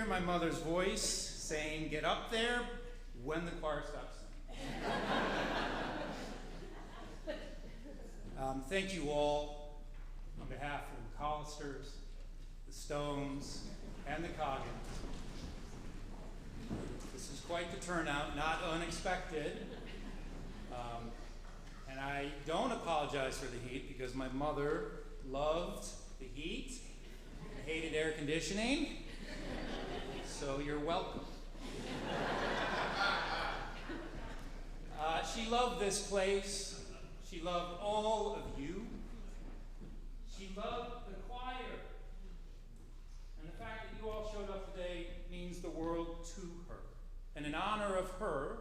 hear my mother's voice saying, "Get up there," when the choir stops singing. Thank you all on behalf of the McCollisters, the Stones, and the Coggins. This is quite the turnout, not unexpected. And I don't apologize for the heat because my mother loved the heat and hated air conditioning. So you're welcome. She loved this place. She loved all of you. She loved the choir. And the fact that you all showed up today means the world to her. And in honor of her,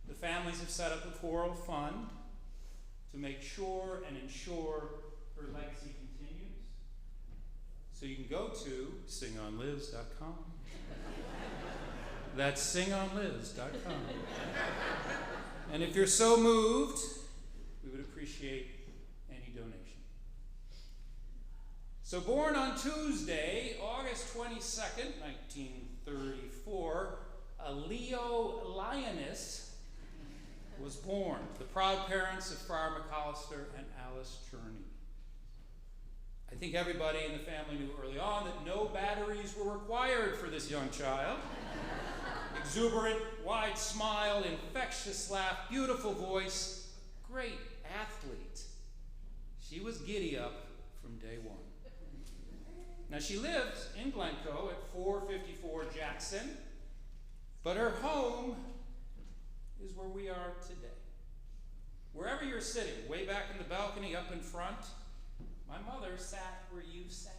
the families have set up a choral fund to make sure and ensure her legacy continues. So you can go to singonliz.com. That's singonliz.com. And if you're so moved, we would appreciate any donation. So born on Tuesday, August 22nd, 1934, a Leo lioness was born, the proud parents of Friar McCollister and Alice Cherney. I think everybody in the family knew early on that no batteries were required for this young child. Exuberant, wide smile, infectious laugh, beautiful voice, great athlete. She was giddy up from day one. Now she lived in Glencoe at 454 Jackson, but her home is where we are today. Wherever you're sitting, way back in the balcony, up in front, my mother sat where you sat.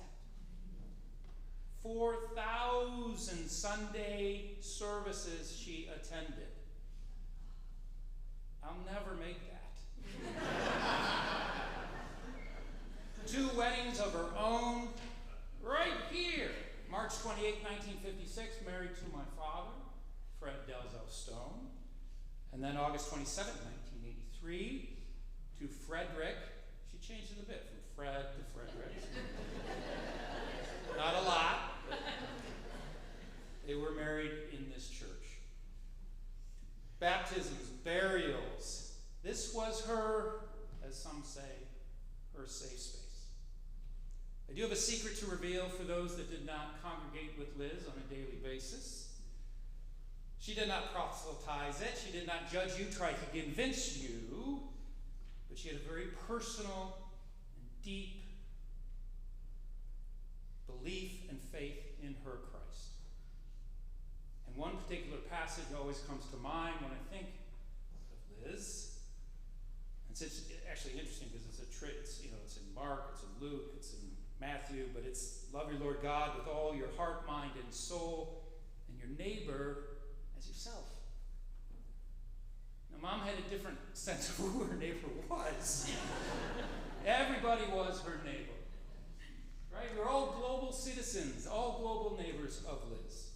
4,000 Sunday services she attended. I'll never make that. 2 weddings of her own, right here. March 28, 1956, married to my father, Fred Delzo Stone. And then August 27, 1983, to Frederick. She changed it a bit from Fred to Frederick. Not a lot. They were married in this church. Baptisms, burials. This was her, as some say, her safe space. I do have a secret to reveal for those that did not congregate with Liz on a daily basis. She did not proselytize it. She did not judge you, try to convince you. But she had a very personal and deep belief and faith in her Christ. And one particular passage always comes to mind when I think of Liz. And it's actually interesting because it's in Mark, it's in Luke, it's in Matthew, but it's love your Lord God with all your heart, mind, and soul, and your neighbor as yourself. Now, Mom had a different sense of who her neighbor was. Everybody was her neighbor. Right? We're all global citizens, all global neighbors of Liz.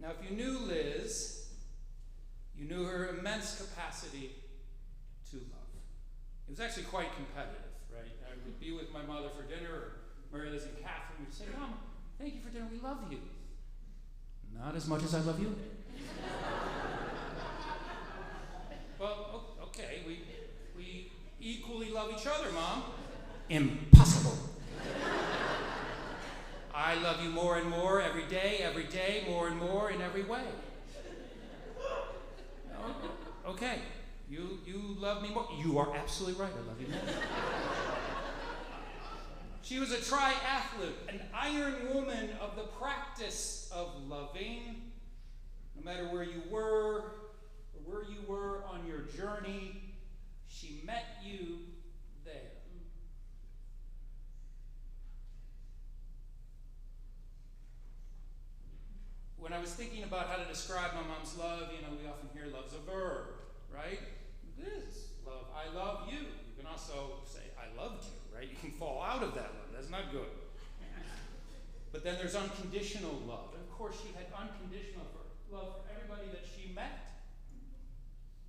Now, if you knew Liz, you knew her immense capacity to love. It was actually quite competitive, right? I would be with my mother for dinner, or Mary Liz and Catherine would say, "Mom, thank you for dinner, we love you." "Not as much as I love you." Well, okay, we equally love each other, Mom. Impossible. I love you more and more every day, more and more in every way. Okay, you love me more. You are absolutely right, I love you more. She was a triathlete, an iron woman of the practice of loving. No matter where you were or where you were on your journey, she met you there. When I was thinking about how to describe my mom's love, we often hear love's a verb, right? It is love. I love you. You can also say, I loved you, right? You can fall out of that love. That's not good. But then there's unconditional love. And of course, she had unconditional love for everybody that she met.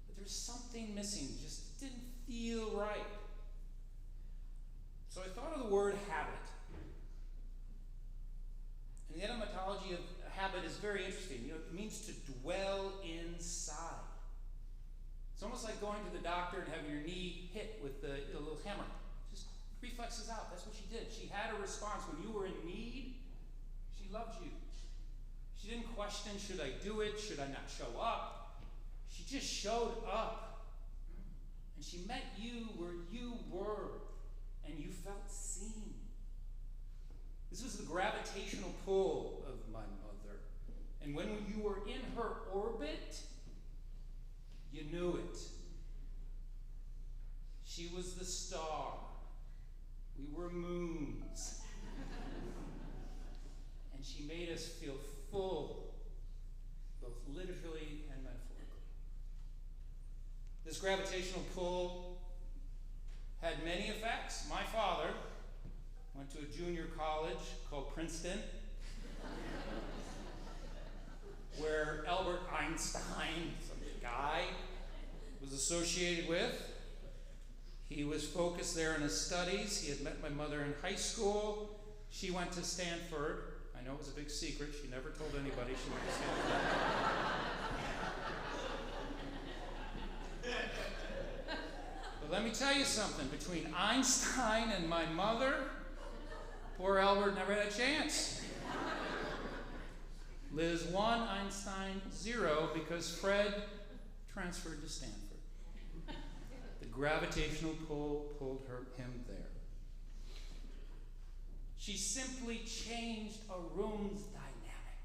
But there's something missing. Just didn't feel right. So I thought of the word habit. doctor and having your knee hit with the little hammer. Just reflexes out. That's what she did. She had a response. When you were in need, she loved you. She didn't question, should I do it? Should I not show up? She just showed up. And she met you where you were, and you felt seen. This was the gravitational pull of my mother. And when you were in her orbit, you knew it. She was the star. We were moons. And she made us feel full, both literally and metaphorically. This gravitational pull had many effects. My father went to a junior college called Princeton, where Albert Einstein, some guy, was associated with. He was focused there in his studies. He had met my mother in high school. She went to Stanford. I know it was a big secret. She never told anybody she went to Stanford. But let me tell you something. Between Einstein and my mother, poor Albert never had a chance. Liz 1, Einstein 0, because Fred transferred to Stanford. The gravitational pull pulled him there. She simply changed a room's dynamic.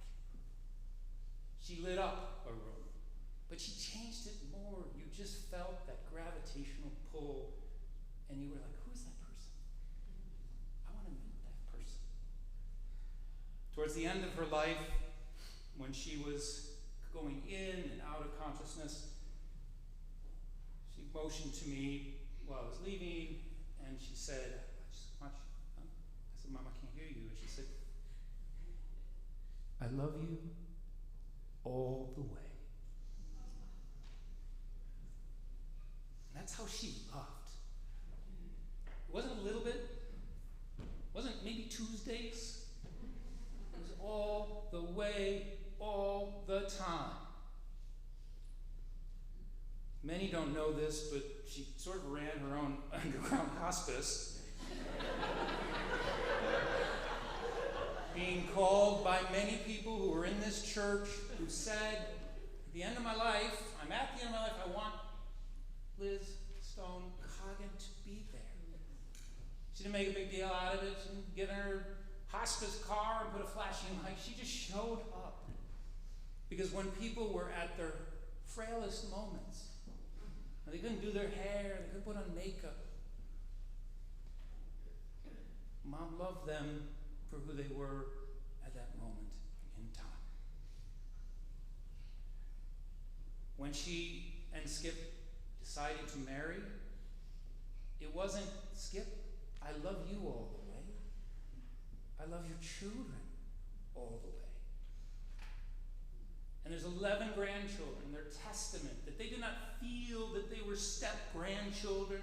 She lit up a room, but she changed it more. You just felt that gravitational pull, and you were like, who's that person? I want to meet that person. Towards the end of her life, when she was going in and out of consciousness, she motioned to me while I was leaving, and she said, I just want you. I said, Mom, I can't hear you. And she said, I love you all the way. And that's how she loved. It wasn't a little bit. It wasn't maybe Tuesdays. It was all the way, all the time. Many don't know this, but she sort of ran her own underground hospice. Being called by many people who were in this church who said, at the end of my life, I'm at the end of my life, I want Liz Stone Coggin to be there. She didn't make a big deal out of it. She didn't get in her hospice car and put a flashing light. She just showed up. Because when people were at their frailest moments, and they couldn't do their hair, they couldn't put on makeup, Mom loved them for who they were at that moment in time. When she and Skip decided to marry, it wasn't, Skip, I love you all the way. I love your children all the way. And there's 11 grandchildren. They're testament that they did not feel that they were step-grandchildren.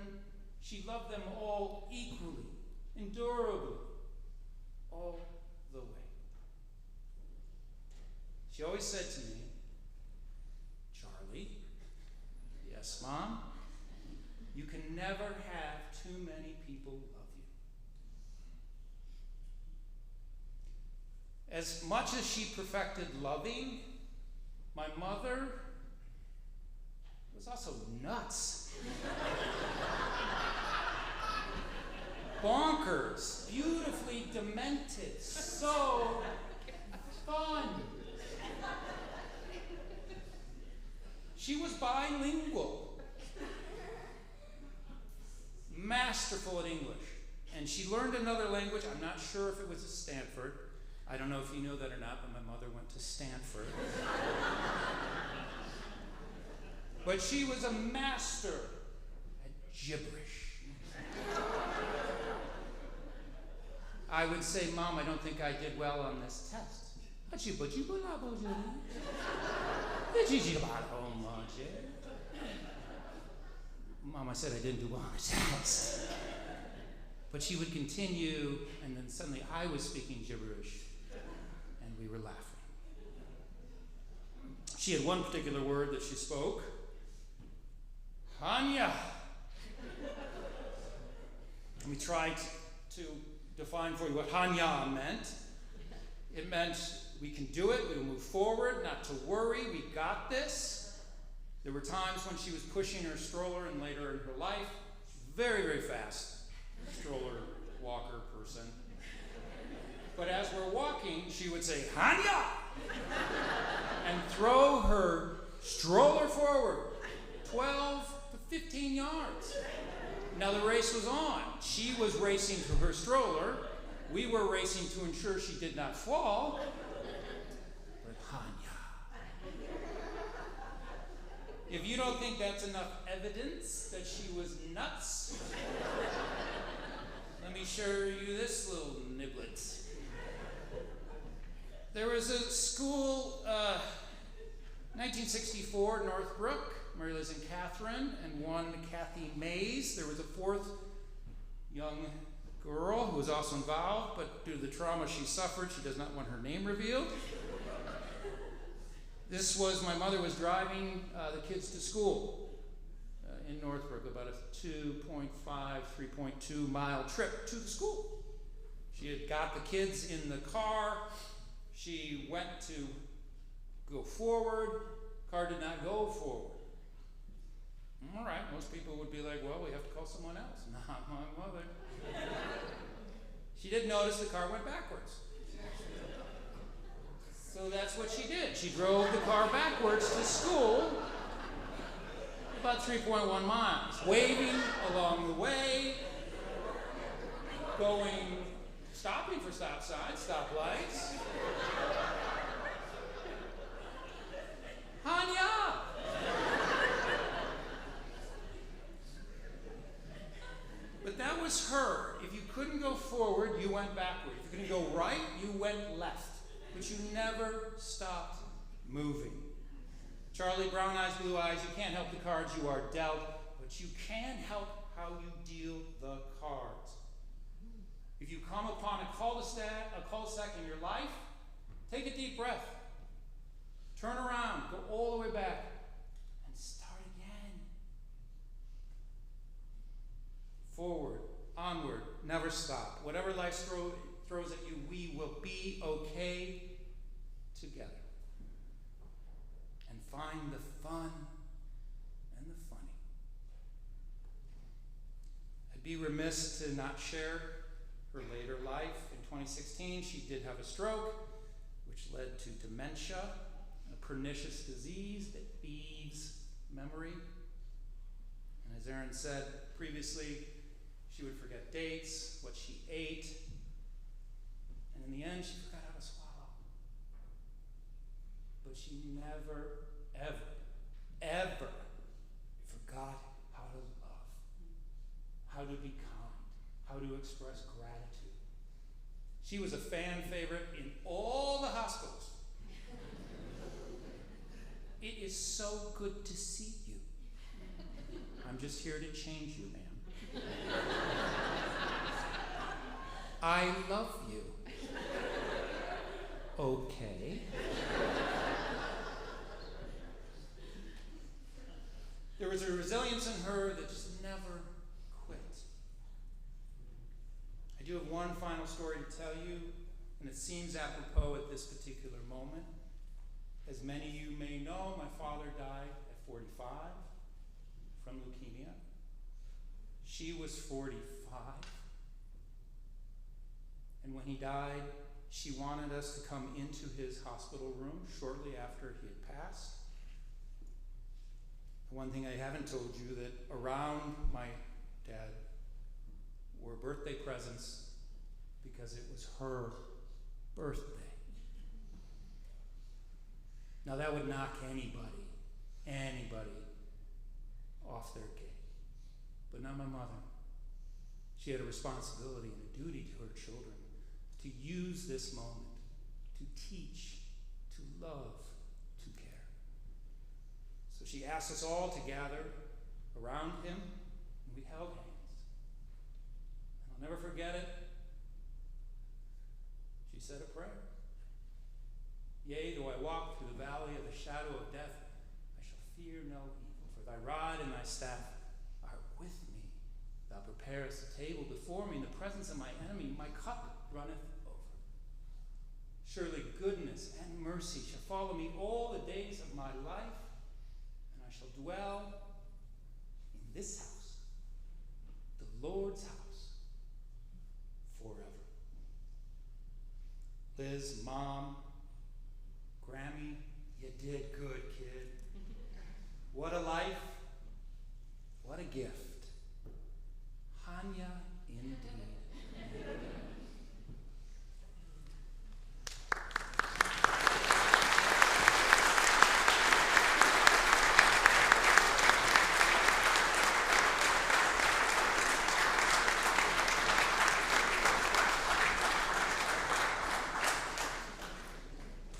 She loved them all equally, endurably, all the way. She always said to me, Charlie, yes, Mom, you can never have too many people love you. As much as she perfected loving, my mother was also nuts. Bonkers, beautifully demented, so fun. She was bilingual, masterful at English, and she learned another language. I'm not sure if it was at Stanford. I don't know if you know that or not, but my mother went to Stanford. But she was a master at gibberish. I would say, Mom, I don't think I did well on this test. Mom, I said I didn't do well on the test. But she would continue, and then suddenly I was speaking gibberish, and we were laughing. She had one particular word that she spoke. HanYah. Let me try to define for you what HanYah meant. It meant we can do it, we will move forward, not to worry, we got this. There were times when she was pushing her stroller and later in her life, very, very fast stroller walker person. But as we're walking, she would say, HanYah! And throw her stroller forward 12 to 15 yards. Now the race was on. She was racing to her stroller. We were racing to ensure she did not fall. But HanYah. If you don't think that's enough evidence that she was nuts, let me show you this little niblet. There was a school, 1964, Northbrook, Mary Liz and Catherine, and one Kathy Mays. There was a fourth young girl who was also involved, but due to the trauma she suffered, she does not want her name revealed. This was, my mother was driving the kids to school in Northbrook, about a 2.5, 3.2 mile trip to the school. She had got the kids in the car. She went to go forward. Car did not go forward. All right, most people would be like, well, we have to call someone else. Not my mother. She didn't notice the car went backwards. So that's what she did. She drove the car backwards to school, about 3.1 miles, waving along the way, stopping for stop signs, stop lights. HanYah! But that was her. If you couldn't go forward, you went backward. If you couldn't go right, you went left. But you never stopped moving. Charlie, brown eyes, blue eyes, you can't help the cards you are dealt, but you can help how you deal the cards. If you come upon a cul-de-sac in your life, take a deep breath. Turn around, go all the way back, and start again. Forward, onward, never stop. Whatever life throws at you, we will be okay together. And find the fun and the funny. I'd be remiss to not share her later life. In 2016, she did have a stroke, which led to dementia, a pernicious disease that thieves memory. And as Aaron said previously, she would forget dates, what she ate, and in the end, she forgot how to swallow. But she never, ever, ever forgot how to love, how to be kind, how to express gratitude. She was a fan favorite in all the hospitals. It is so good to see you. I'm just here to change you, ma'am. I love you. Okay. There was a resilience in her that just never quit. I do have one final story to tell you, and it seems apropos at this particular moment. As many of you may know, my father died at 45 from leukemia. She was 45. And when he died, she wanted us to come into his hospital room shortly after he had passed. One thing I haven't told you, that around my dad were birthday presents because it was her birthday. Now that would knock anybody off their game. But not my mother. She had a responsibility and a duty to her children to use this moment to teach, to love, to care. So she asked us all to gather around him, and we held hands. And I'll never forget it. She said a prayer. Yea, though I walk through the valley of the shadow of death, I shall fear no evil, for thy rod and thy staff are with me. Thou preparest a table before me in the presence of my enemy. My cup runneth over. Surely goodness and mercy shall follow me all the days of my life, and I shall dwell in this house